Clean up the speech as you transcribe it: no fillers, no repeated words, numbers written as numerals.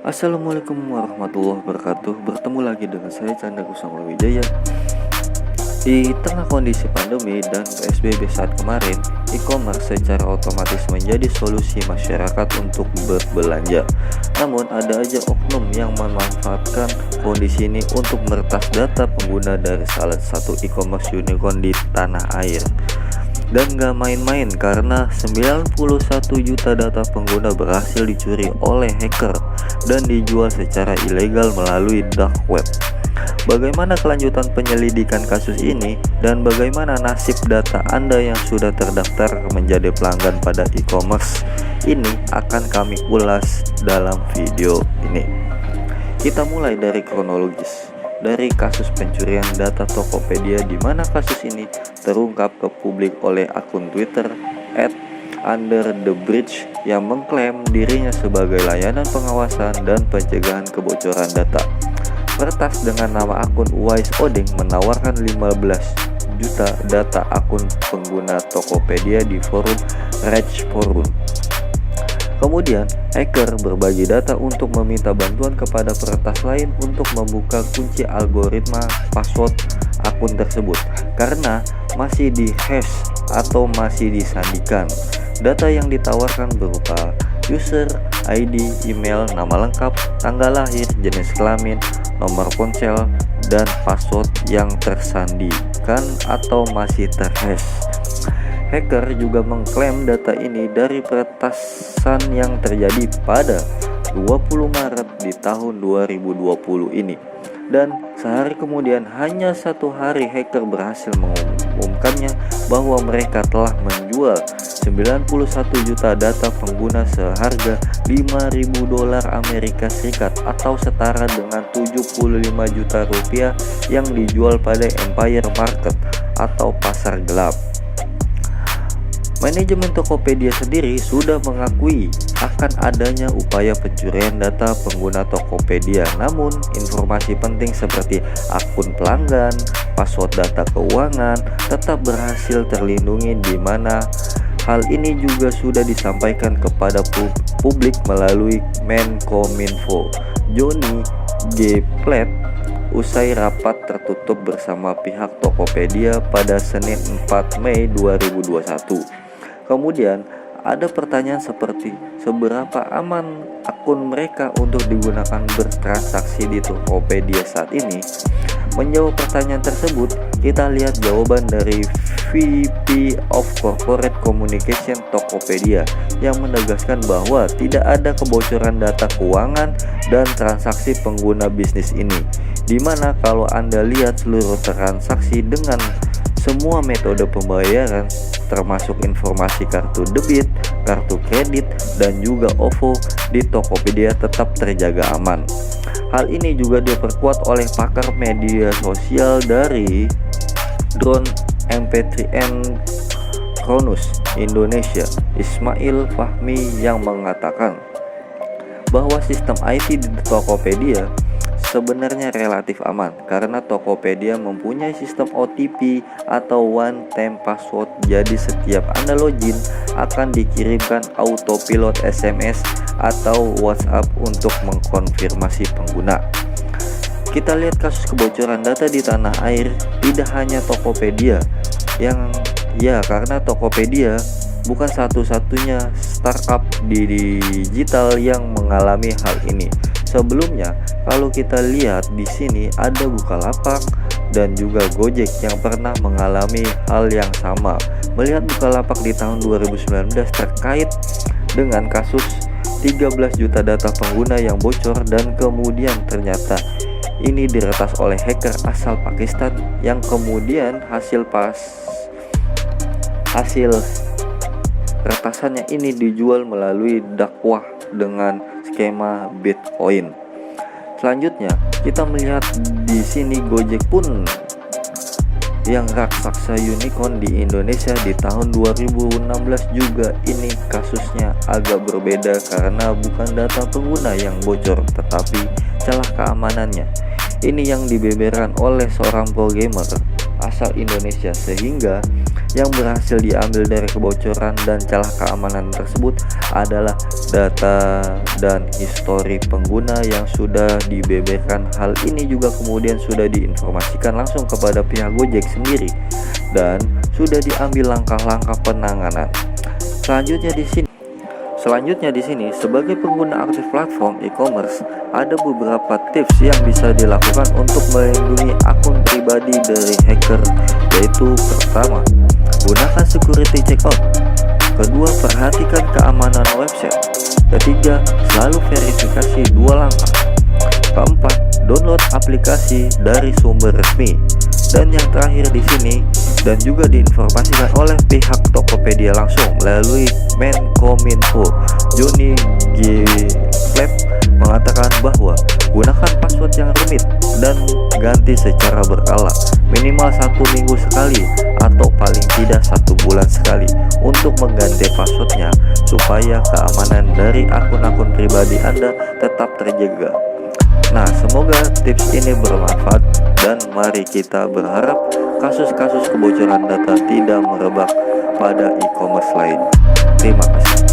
Assalamualaikum warahmatullahi wabarakatuh. Bertemu lagi dengan saya Chandra Kusuma Wijaya. Di tengah kondisi pandemi dan PSBB saat kemarin, e-commerce secara otomatis menjadi solusi masyarakat untuk berbelanja. Namun ada aja oknum yang memanfaatkan kondisi ini untuk meretas data pengguna dari salah satu e-commerce unicorn di tanah air. Dan gak main-main karena 91 juta data pengguna berhasil dicuri oleh hacker dan dijual secara ilegal melalui dark web. Bagaimana kelanjutan penyelidikan kasus ini dan bagaimana nasib data Anda yang sudah terdaftar menjadi pelanggan pada e-commerce ini akan kami ulas dalam video ini. Kita mulai dari kronologis. Dari kasus pencurian data Tokopedia, di mana kasus ini terungkap ke publik oleh akun Twitter @underthebridge yang mengklaim dirinya sebagai layanan pengawasan dan pencegahan kebocoran data. Peretas dengan nama akun Wise Odeng menawarkan 15 juta data akun pengguna Tokopedia di forum Rage Forum. Kemudian, hacker berbagi data untuk meminta bantuan kepada peretas lain untuk membuka kunci algoritma password akun tersebut karena masih di-hash atau masih disandikan. Data yang ditawarkan berupa user, ID, email, nama lengkap, tanggal lahir, jenis kelamin, nomor ponsel, dan password yang tersandikan atau masih ter-hash. Hacker juga mengklaim data ini dari peretasan yang terjadi pada 20 Maret di tahun 2020 ini. Dan sehari kemudian, hanya satu hari, hacker berhasil mengumumkannya bahwa mereka telah menjual 91 juta data pengguna seharga $5.000 Amerika Serikat atau setara dengan 75 juta rupiah yang dijual pada Empire Market atau pasar gelap. Manajemen Tokopedia sendiri sudah mengakui akan adanya upaya pencurian data pengguna Tokopedia. Namun, informasi penting seperti akun pelanggan, password data keuangan tetap berhasil terlindungi, di mana hal ini juga sudah disampaikan kepada publik melalui Menkominfo Johnny G. Plate usai rapat tertutup bersama pihak Tokopedia pada Senin 4 Mei 2021. Kemudian ada pertanyaan seperti seberapa aman akun mereka untuk digunakan bertransaksi di Tokopedia saat ini? Menjawab pertanyaan tersebut, kita lihat jawaban dari VP of Corporate Communication Tokopedia yang menegaskan bahwa tidak ada kebocoran data keuangan dan transaksi pengguna bisnis ini, di mana kalau Anda lihat seluruh transaksi dengan semua metode pembayaran termasuk informasi kartu debit, kartu kredit, dan juga OVO di Tokopedia tetap terjaga aman. Hal ini juga diperkuat oleh pakar media sosial dari Drone MP3N Kronos Indonesia, Ismail Fahmi, yang mengatakan bahwa sistem IT di Tokopedia sebenarnya relatif aman karena Tokopedia mempunyai sistem OTP atau one time password. Jadi setiap Anda login akan dikirimkan autopilot SMS atau WhatsApp untuk mengkonfirmasi pengguna. Kita lihat kasus kebocoran data di tanah air tidak hanya Tokopedia karena Tokopedia bukan satu-satunya startup di digital yang mengalami hal ini. Sebelumnya, kalau kita lihat di sini ada Bukalapak dan juga Gojek yang pernah mengalami hal yang sama. Melihat Bukalapak di tahun 2019 terkait dengan kasus 13 juta data pengguna yang bocor dan kemudian ternyata ini diretas oleh hacker asal Pakistan yang kemudian hasil retasannya ini dijual melalui dakwah dengan skema Bitcoin. Selanjutnya, kita melihat di sini Gojek pun yang raksasa unicorn di Indonesia di tahun 2016 juga ini kasusnya agak berbeda karena bukan data pengguna yang bocor tetapi celah keamanannya. Ini yang dibeberkan oleh seorang pro gamer asal Indonesia, sehingga yang berhasil diambil dari kebocoran dan celah keamanan tersebut adalah data dan histori pengguna yang sudah dibeberkan. Hal ini juga kemudian sudah diinformasikan langsung kepada pihak Gojek sendiri dan sudah diambil langkah-langkah penanganan. Selanjutnya di sini, sebagai pengguna aktif platform e-commerce, ada beberapa tips yang bisa dilakukan untuk melindungi akun pribadi dari hacker, yaitu pertama, gunakan security checkout. Kedua, perhatikan keamanan website. Ketiga, selalu verifikasi 2 langkah. Keempat, download aplikasi dari sumber resmi. Dan yang terakhir di sini dan juga diinformasikan oleh pihak Tokopedia langsung melalui Menkominfo, Johnny G. Flap mengatakan bahwa gunakan password yang rumit dan ganti secara berkala, minimal 1 minggu sekali atau paling tidak 1 bulan sekali untuk mengganti passwordnya supaya keamanan dari akun-akun pribadi Anda tetap terjaga. Nah, semoga tips ini bermanfaat dan mari kita berharap kasus-kasus kebocoran data tidak merebak pada e-commerce lain. Terima kasih.